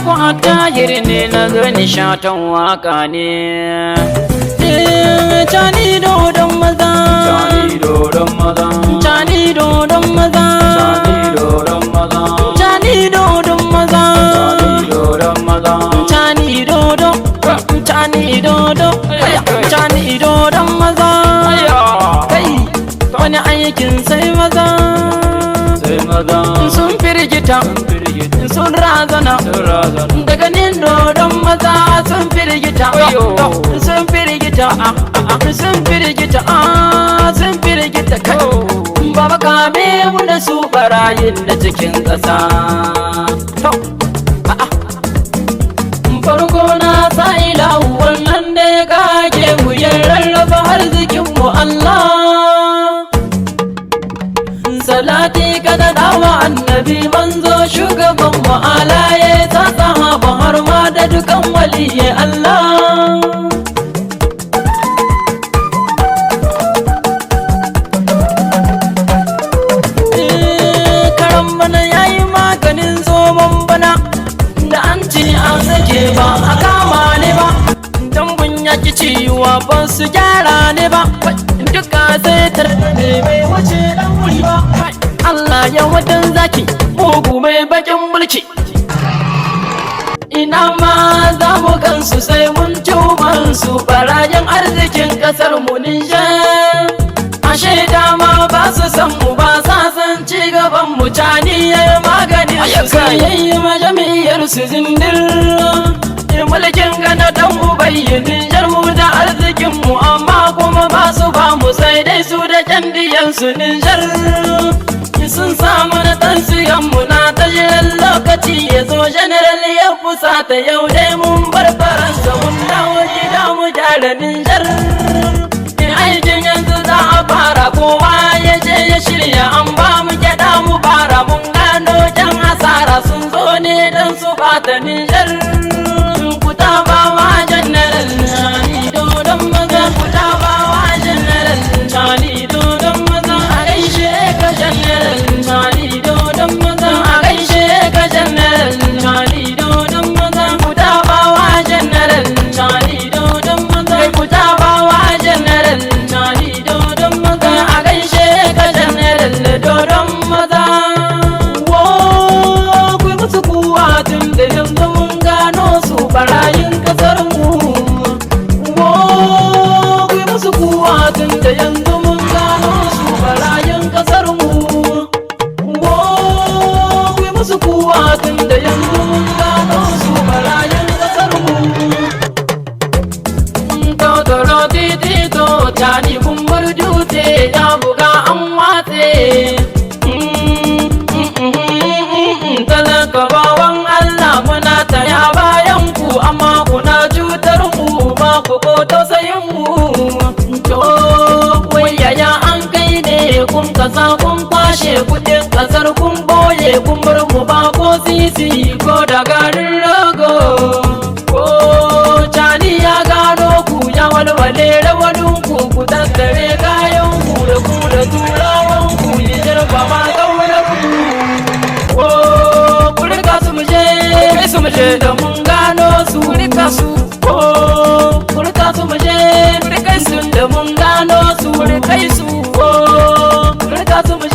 ku attahir ne na zo nishatan waka ne. Cani dodon maza, Cani dodon maza, cani dodon maza, cani dodon maza, cani dodon maza, cani dodon maza, cani dodon, cani dodon, cani dodon maza. Kai wani aikin sai maza, sai maza sun firgita, sun razana, daga nin dodon maza sun firgita, sun firgita, sun firgita, sun firgita kai. Baba kame mu da su barayin da cikin ƙasa. Farko na sa ilahu wannan da ya kage mu ya rarraba arzikin mu Allah. Salati kada dawa annabi manzo shugaban mu alaye ta sahaba har ma da dukan waliye Allah. Karan bana yayi maganin zoman bana da an ce an sake ba a kama ne ba, dambun yaki ciwa ba su gyara ne ba, duka sai tarbe bai wuce dan wuri ba. Allah ya wadan zaki mugu mai bakin mulki, ina ma za mu gansu sai mun tuban su barayin arzikin kasar mu Nijar. Ashe dama ba su san mu ba sa san ci gaban mu, cani yayi maganin su sai yayi majami'ar su zindir. Mulkin gana dan ubayyin Nijar mu da arzikin mu, amma kuma ba su ba mu sai dai su da kyandiyan su Nijar. Sun samu na tansiyan mu na ta jiran lokaci ya zo, general ya fusata yau dai mun bar Faransa mun dawo gida mu gyara Nijar. Aikin yanzu za a fara, kowa ya je ya shirya, an ba mu gyada mu bara, mun gano jan asara sun zo ne don su bata Nijar. Ku ta ba wa general Cani dodon maza, ku ta ba wa general Cani dodon maza, a gaishe ka general Cani dodon maza, a gaishe ka general Cani dodon maza, ku ta ba wa general Cani dodon maza, ku ta ba wa general Cani dodon maza, a gaishe ka general dodon maza. Wo ku musu kuwa tun da yanzu mun gano su barayin kasar mu. Wo ku musu kuwa tun da yanzu mun gano su barayin kasar mu. Wo ku musu kuwa tun da yanzu mun gano su barayin kasar mu. Totoro titito Cani kumbar dutse ya buga an watse. Talaka bawan Allah muna taya bayan ku, amma kuna cutar mu ba ku ko tausayin mu. To wai yaya an kai ne kun kasa kun kwashe kudin kasar kun boye kun bar mu ba ko sisi ko da garin rago. Ko Cani ya gano ku ya walwale rawanin ku, ku tattare kayan ku da turawan ku, Nijar ba ma kaunar ku. Ku rika su muje, kai su muje da mun gano su, rika su. Ku rika su muje, kai su da mun gano su, kai su. Ku rika su muje.